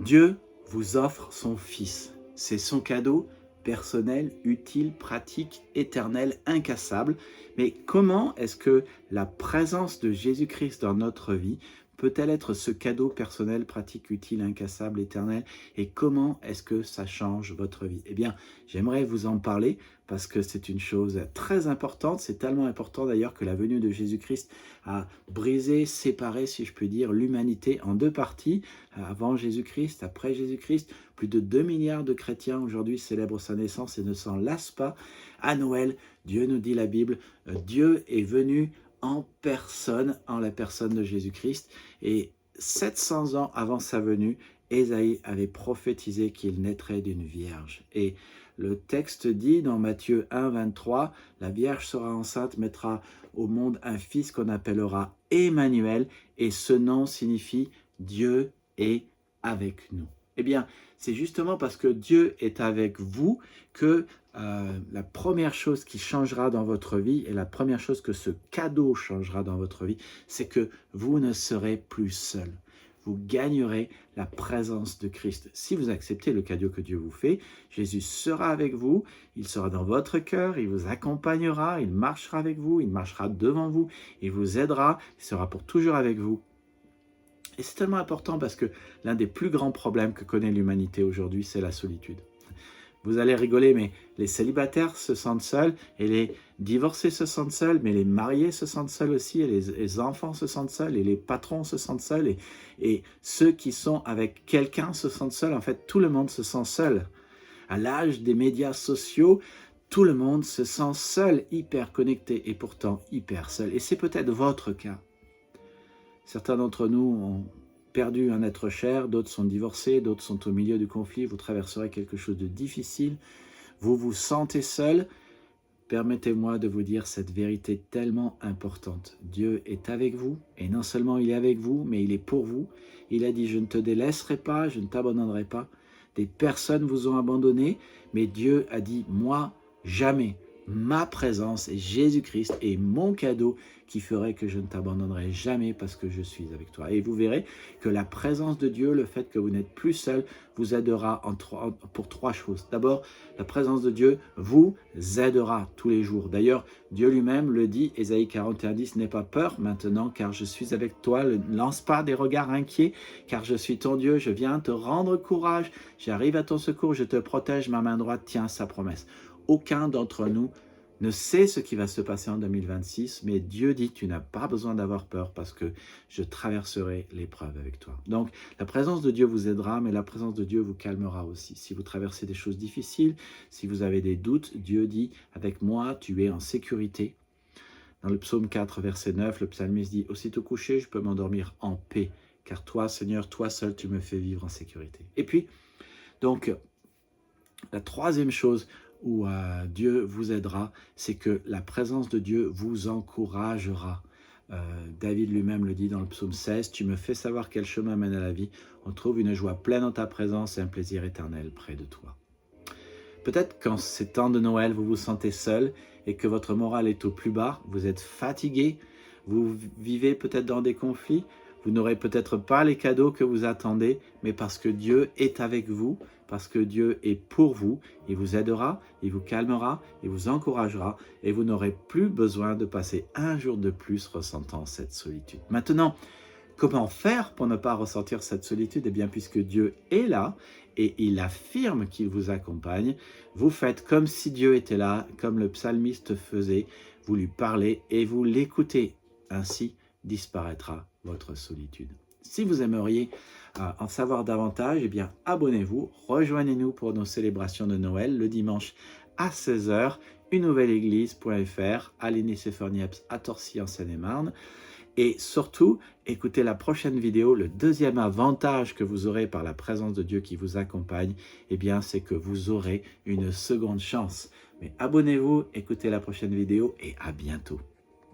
Dieu vous offre son Fils. C'est son cadeau personnel, utile, pratique, éternel, incassable. Mais comment est-ce que la présence de Jésus-Christ dans notre vie peut-elle être ce cadeau personnel, pratique, utile, incassable, éternel? Et comment est-ce que ça change votre vie? Eh bien, j'aimerais vous en parler parce que c'est une chose très importante. C'est tellement important d'ailleurs que la venue de Jésus-Christ a brisé, séparé, si je puis dire, l'humanité en deux parties. Avant Jésus-Christ, après Jésus-Christ, plus de 2 milliards de chrétiens aujourd'hui célèbrent sa naissance et ne s'en lassent pas. À Noël, Dieu nous dit la Bible, Dieu est venu en personne, en la personne de Jésus-Christ. Et 700 ans avant sa venue, Ésaïe avait prophétisé qu'il naîtrait d'une vierge. Et le texte dit dans Matthieu 1, 23, « La vierge sera enceinte, mettra au monde un fils qu'on appellera Emmanuel, et ce nom signifie Dieu est avec nous. » Eh bien, c'est justement parce que Dieu est avec vous que la première chose qui changera dans votre vie et la première chose que ce cadeau changera dans votre vie, c'est que vous ne serez plus seul. Vous gagnerez la présence de Christ. Si vous acceptez le cadeau que Dieu vous fait, Jésus sera avec vous, il sera dans votre cœur, il vous accompagnera, il marchera avec vous, il marchera devant vous, il vous aidera, il sera pour toujours avec vous. Et c'est tellement important parce que l'un des plus grands problèmes que connaît l'humanité aujourd'hui, c'est la solitude. Vous allez rigoler, mais les célibataires se sentent seuls, et les divorcés se sentent seuls, mais les mariés se sentent seuls aussi, et les enfants se sentent seuls, et les patrons se sentent seuls, et ceux qui sont avec quelqu'un se sentent seuls. En fait, tout le monde se sent seul. À l'âge des médias sociaux, tout le monde se sent seul, hyper connecté, et pourtant hyper seul. Et c'est peut-être votre cas. Certains d'entre nous ont perdu un être cher, d'autres sont divorcés, d'autres sont au milieu du conflit, vous traverserez quelque chose de difficile, vous vous sentez seul. Permettez-moi de vous dire cette vérité tellement importante. Dieu est avec vous, et non seulement il est avec vous, mais il est pour vous. Il a dit, je ne te délaisserai pas, je ne t'abandonnerai pas. Des personnes vous ont abandonné, mais Dieu a dit, moi, jamais. Ma présence et Jésus-Christ est mon cadeau qui ferait que je ne t'abandonnerai jamais parce que je suis avec toi. Et vous verrez que la présence de Dieu, le fait que vous n'êtes plus seul, vous aidera pour trois choses. D'abord, la présence de Dieu vous aidera tous les jours. D'ailleurs, Dieu lui-même le dit, Ésaïe 41:10, « N'aie pas peur maintenant, car je suis avec toi. Ne lance pas des regards inquiets, car je suis ton Dieu. Je viens te rendre courage. J'arrive à ton secours. Je te protège. Ma main droite tient sa promesse. » Aucun d'entre nous ne sait ce qui va se passer en 2026, mais Dieu dit, tu n'as pas besoin d'avoir peur parce que je traverserai l'épreuve avec toi. Donc, la présence de Dieu vous aidera, mais la présence de Dieu vous calmera aussi. Si vous traversez des choses difficiles, si vous avez des doutes, Dieu dit, avec moi, tu es en sécurité. Dans le psaume 4, verset 9, le psalmiste dit, aussitôt couché, je peux m'endormir en paix, car toi, Seigneur, toi seul, tu me fais vivre en sécurité. Et puis, donc, la troisième chose où Dieu vous aidera, c'est que la présence de Dieu vous encouragera. David lui-même le dit dans le psaume 16, « Tu me fais savoir quel chemin mène à la vie. On trouve une joie pleine en ta présence et un plaisir éternel près de toi. » Peut-être qu'en ces temps de Noël, vous vous sentez seul et que votre morale est au plus bas, vous êtes fatigué, vous vivez peut-être dans des conflits, vous n'aurez peut-être pas les cadeaux que vous attendez, mais parce que Dieu est avec vous, parce que Dieu est pour vous, il vous aidera, il vous calmera, il vous encouragera, et vous n'aurez plus besoin de passer un jour de plus ressentant cette solitude. Maintenant, comment faire pour ne pas ressentir cette solitude? Eh bien, puisque Dieu est là et il affirme qu'il vous accompagne, vous faites comme si Dieu était là, comme le psalmiste faisait, vous lui parlez et vous l'écoutez. Ainsi disparaîtra votre solitude. Si vous aimeriez en savoir davantage, eh bien, abonnez-vous, rejoignez-nous pour nos célébrations de Noël le dimanche à 16 h, unenouvelleleglise.fr, à l'Église à Torcy en Seine-et-Marne. Et surtout, écoutez la prochaine vidéo. Le deuxième avantage que vous aurez par la présence de Dieu qui vous accompagne, eh bien, c'est que vous aurez une seconde chance. Mais abonnez-vous, écoutez la prochaine vidéo et à bientôt.